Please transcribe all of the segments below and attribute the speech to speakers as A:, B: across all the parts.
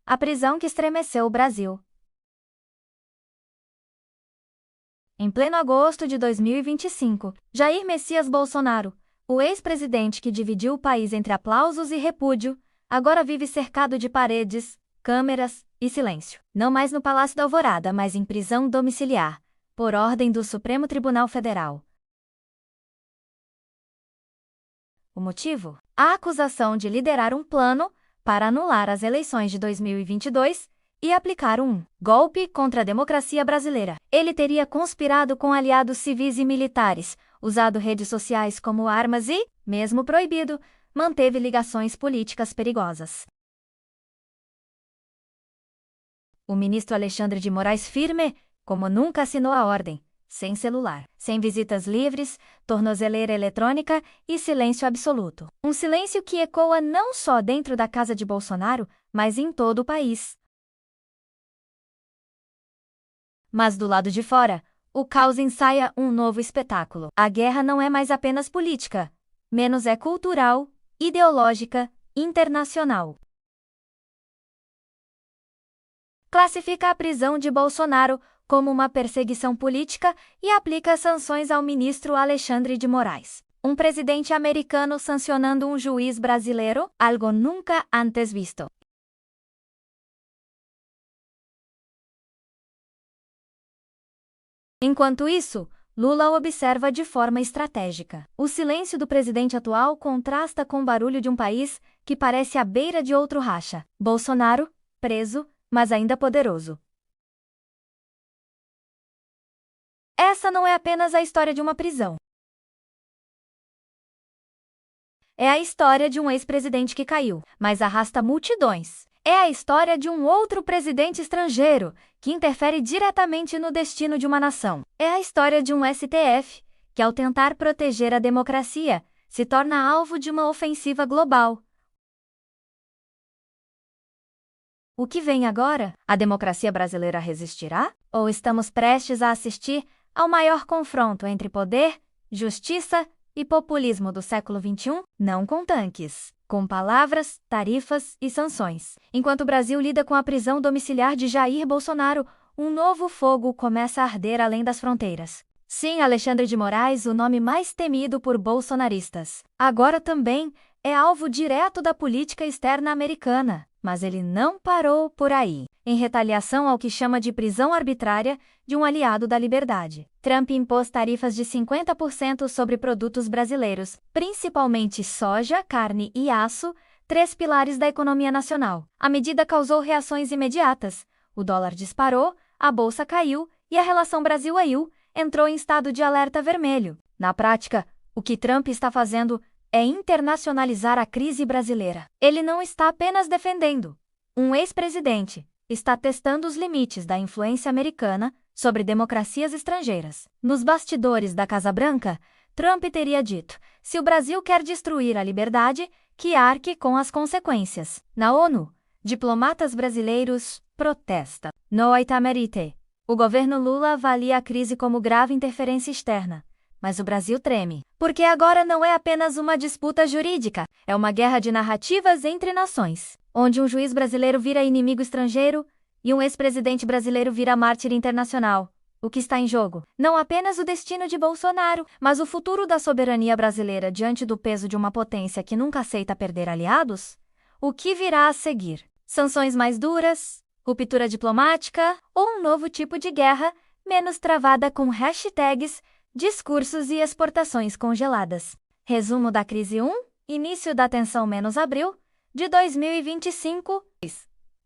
A: a prisão que estremeceu o Brasil. Em pleno agosto de 2025, Jair Messias Bolsonaro, o ex-presidente que dividiu o país entre aplausos e repúdio, agora vive cercado de paredes, câmeras e silêncio. Não mais no Palácio da Alvorada, mas em prisão domiciliar, por ordem do Supremo Tribunal Federal. O motivo? A acusação de liderar um plano para anular as eleições de 2022 e aplicar um golpe contra a democracia brasileira. Ele teria conspirado com aliados civis e militares, usado redes sociais como armas e, mesmo proibido, manteve ligações políticas perigosas. O ministro Alexandre de Moraes firme, como nunca assinou a ordem, sem celular, sem visitas livres, tornozeleira eletrônica e silêncio absoluto. Um silêncio que ecoa não só dentro da casa de Bolsonaro, mas em todo o país. Mas do lado de fora, o caos ensaia um novo espetáculo. A guerra não é mais apenas política, menos é cultural, ideológica, internacional. Classifica a prisão de Bolsonaro como uma perseguição política e aplica sanções ao ministro Alexandre de Moraes. Um presidente americano sancionando um juiz brasileiro, algo nunca antes visto. Enquanto isso, Lula observa de forma estratégica. O silêncio do presidente atual contrasta com o barulho de um país que parece à beira de outro racha. Bolsonaro, preso, mas ainda poderoso. Essa não é apenas a história de uma prisão. É a história de um ex-presidente que caiu, mas arrasta multidões. É a história de um outro presidente estrangeiro, que interfere diretamente no destino de uma nação. É a história de um STF, que ao tentar proteger a democracia, se torna alvo de uma ofensiva global. O que vem agora? A democracia brasileira resistirá? Ou estamos prestes a assistir ao maior confronto entre poder, justiça e populismo do século XXI? Não com tanques, com palavras, tarifas e sanções. Enquanto o Brasil lida com a prisão domiciliar de Jair Bolsonaro, um novo fogo começa a arder além das fronteiras. Sim, Alexandre de Moraes, o nome mais temido por bolsonaristas, agora também é alvo direto da política externa americana. Mas ele não parou por aí. Em retaliação ao que chama de prisão arbitrária de um aliado da liberdade, Trump impôs tarifas de 50% sobre produtos brasileiros, principalmente soja, carne e aço, 3 pilares da economia nacional. A medida causou reações imediatas. O dólar disparou, a bolsa caiu e a relação Brasil-EU entrou em estado de alerta vermelho. Na prática, o que Trump está fazendo é internacionalizar a crise brasileira. Ele não está apenas defendendo um ex-presidente, está testando os limites da influência americana sobre democracias estrangeiras. Nos bastidores da Casa Branca, Trump teria dito: se o Brasil quer destruir a liberdade, que arque com as consequências. Na ONU, diplomatas brasileiros protestam. No Itamaraty, o governo Lula avalia a crise como grave interferência externa. Mas o Brasil treme, porque agora não é apenas uma disputa jurídica, é uma guerra de narrativas entre nações, onde um juiz brasileiro vira inimigo estrangeiro e um ex-presidente brasileiro vira mártir internacional. O que está em jogo? Não apenas o destino de Bolsonaro, mas o futuro da soberania brasileira diante do peso de uma potência que nunca aceita perder aliados? O que virá a seguir? Sanções mais duras? Ruptura diplomática? Ou um novo tipo de guerra, menos travada com hashtags, discursos e exportações congeladas? Resumo da crise 1, início da tensão menos abril, de 2025.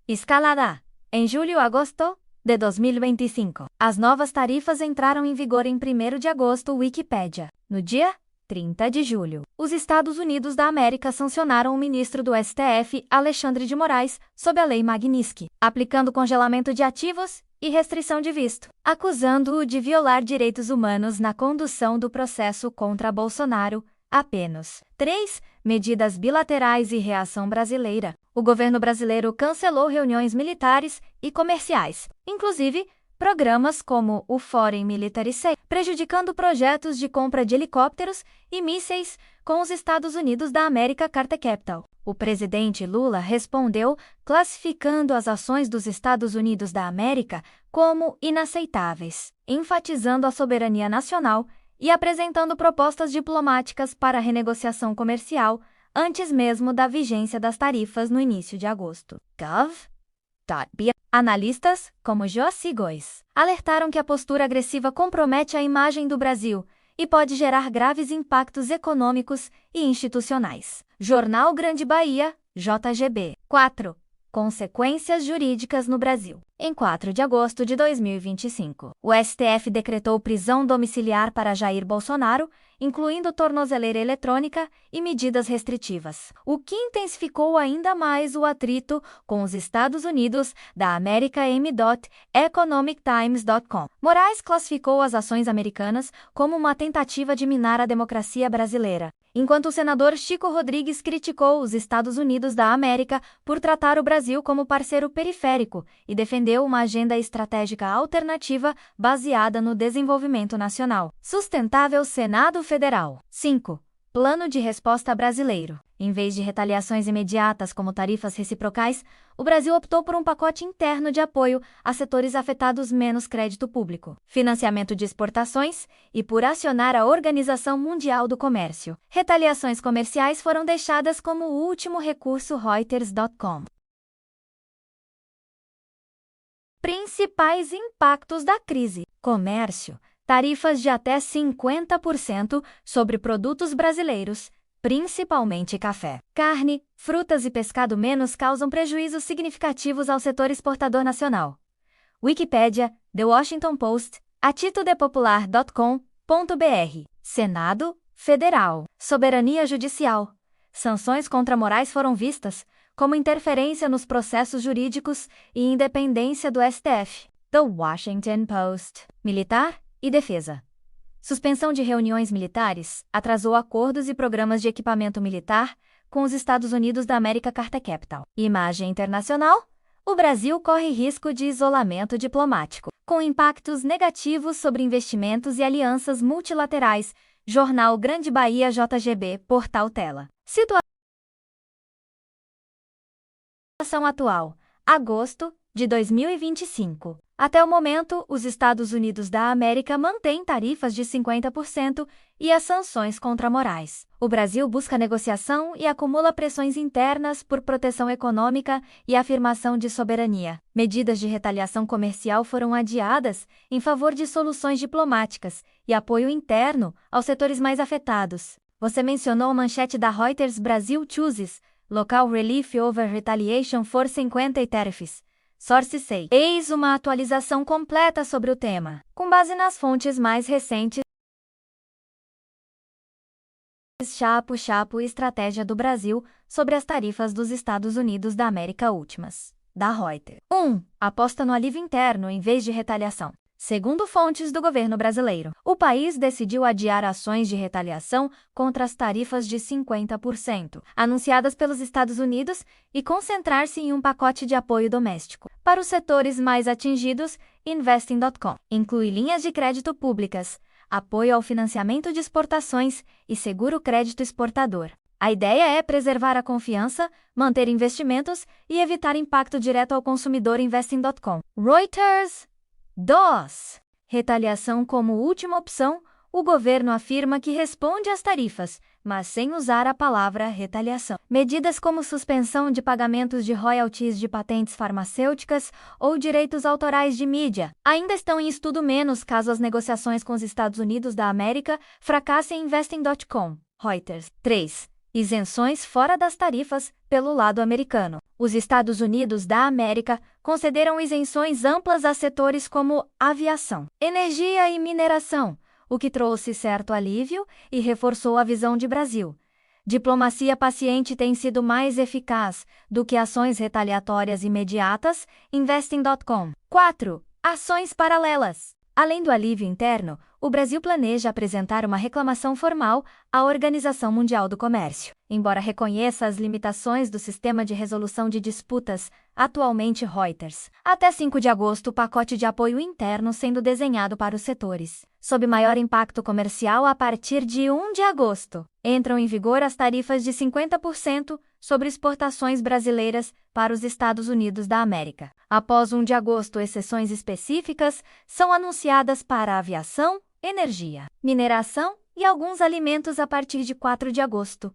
A: Escalada. Em julho a agosto de 2025. As novas tarifas entraram em vigor em 1º de agosto, Wikipédia. No dia 30 de julho, os Estados Unidos da América sancionaram o ministro do STF, Alexandre de Moraes, sob a Lei Magnitsky, aplicando congelamento de ativos e restrição de visto, acusando-o de violar direitos humanos na condução do processo contra Bolsonaro. Apenas 3 medidas bilaterais e reação brasileira. O governo brasileiro cancelou reuniões militares e comerciais, inclusive programas como o Foreign Military Sale, prejudicando projetos de compra de helicópteros e mísseis com os Estados Unidos da América. Carta Capital. O presidente Lula respondeu classificando as ações dos Estados Unidos da América como inaceitáveis, enfatizando a soberania nacional e apresentando propostas diplomáticas para a renegociação comercial antes mesmo da vigência das tarifas no início de agosto. Gov.br. Analistas, como Joaci Góes, alertaram que a postura agressiva compromete a imagem do Brasil e pode gerar graves impactos econômicos e institucionais. Jornal Grande Bahia, JGB. 4. Consequências jurídicas no Brasil. Em 4 de agosto de 2025, o STF decretou prisão domiciliar para Jair Bolsonaro, incluindo tornozeleira eletrônica e medidas restritivas, o que intensificou ainda mais o atrito com os Estados Unidos da América. Economictimes.com. Moraes classificou as ações americanas como uma tentativa de minar a democracia brasileira, enquanto o senador Chico Rodrigues criticou os Estados Unidos da América por tratar o Brasil como parceiro periférico e defendeu uma agenda estratégica alternativa baseada no desenvolvimento nacional. Sustentável. Senado Federal. 5. Plano de resposta brasileiro. Em vez de retaliações imediatas como tarifas reciprocais, o Brasil optou por um pacote interno de apoio a setores afetados menos crédito público, financiamento de exportações e por acionar a Organização Mundial do Comércio. Retaliações comerciais foram deixadas como o último recurso. Reuters.com. Principais impactos da crise. Comércio. Tarifas de até 50% sobre produtos brasileiros, principalmente café. Carne, frutas e pescado menos causam prejuízos significativos ao setor exportador nacional. Wikipédia, The Washington Post, atitodepopular.com.br. Senado Federal. Soberania judicial. Sanções contra Moraes foram vistas como interferência nos processos jurídicos e independência do STF. The Washington Post. Militar e defesa. Suspensão de reuniões militares atrasou acordos e programas de equipamento militar com os Estados Unidos da América. Carta Capital. Imagem internacional. O Brasil corre risco de isolamento diplomático, com impactos negativos sobre investimentos e alianças multilaterais. Jornal Grande Bahia, JGB, Portal Tela. Situação atual. Agosto de 2025. Até o momento, os Estados Unidos da América mantêm tarifas de 50% e as sanções contra Moraes. O Brasil busca negociação e acumula pressões internas por proteção econômica e afirmação de soberania. Medidas de retaliação comercial foram adiadas em favor de soluções diplomáticas e apoio interno aos setores mais afetados. Você mencionou a manchete da Reuters: Brasil chooses Local Relief over Retaliation for 50 tariffs. Source Say. Eis uma atualização completa sobre o tema, com base nas fontes mais recentes. Chapo Estratégia do Brasil sobre as tarifas dos Estados Unidos da América últimas. Da Reuters. 1. Aposta no alívio interno em vez de retaliação. Segundo fontes do governo brasileiro, o país decidiu adiar ações de retaliação contra as tarifas de 50%, anunciadas pelos Estados Unidos, e concentrar-se em um pacote de apoio doméstico. Para os setores mais atingidos, Investing.com inclui linhas de crédito públicas, apoio ao financiamento de exportações e seguro crédito exportador. A ideia é preservar a confiança, manter investimentos e evitar impacto direto ao consumidor. Investing.com. Reuters. 2. Retaliação como última opção. O governo afirma que responde às tarifas, mas sem usar a palavra retaliação. Medidas como suspensão de pagamentos de royalties de patentes farmacêuticas ou direitos autorais de mídia ainda estão em estudo, menos caso as negociações com os Estados Unidos da América fracassem. Investing.com. Reuters. 3. Isenções fora das tarifas pelo lado americano. Os Estados Unidos da América concederam isenções amplas a setores como aviação, energia e mineração, o que trouxe certo alívio e reforçou a visão de Brasil. Diplomacia paciente tem sido mais eficaz do que ações retaliatórias imediatas. Investing.com. 4. Ações paralelas. Além do alívio interno, o Brasil planeja apresentar uma reclamação formal à Organização Mundial do Comércio. Embora reconheça as limitações do sistema de resolução de disputas, atualmente Reuters. Até 5 de agosto, o pacote de apoio interno sendo desenhado para os setores sob maior impacto comercial. A partir de 1 de agosto, entram em vigor as tarifas de 50% sobre exportações brasileiras para os Estados Unidos da América. Após 1 de agosto, exceções específicas são anunciadas para a aviação, energia, mineração e alguns alimentos a partir de 4 de agosto.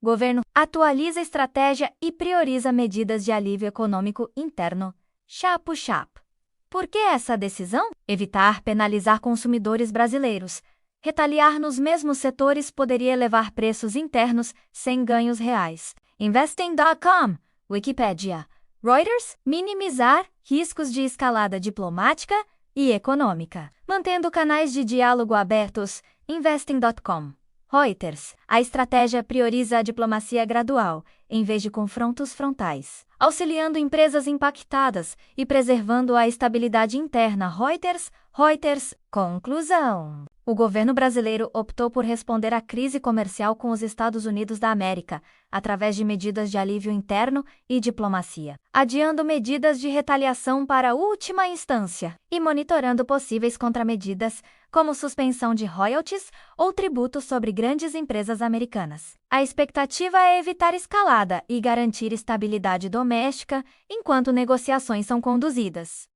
A: Governo atualiza a estratégia e prioriza medidas de alívio econômico interno. Chapo-chapo. Por que essa decisão? Evitar penalizar consumidores brasileiros. Retaliar nos mesmos setores poderia elevar preços internos sem ganhos reais. Investing.com, Wikipedia. Reuters, minimizar riscos de escalada diplomática e econômica, mantendo canais de diálogo abertos. Investing.com. Reuters, a estratégia prioriza a diplomacia gradual, em vez de confrontos frontais, auxiliando empresas impactadas e preservando a estabilidade interna. Reuters, conclusão. O governo brasileiro optou por responder à crise comercial com os Estados Unidos da América, através de medidas de alívio interno e diplomacia, adiando medidas de retaliação para a última instância e monitorando possíveis contramedidas, como suspensão de royalties ou tributos sobre grandes empresas americanas. A expectativa é evitar escalada e garantir estabilidade doméstica enquanto negociações são conduzidas.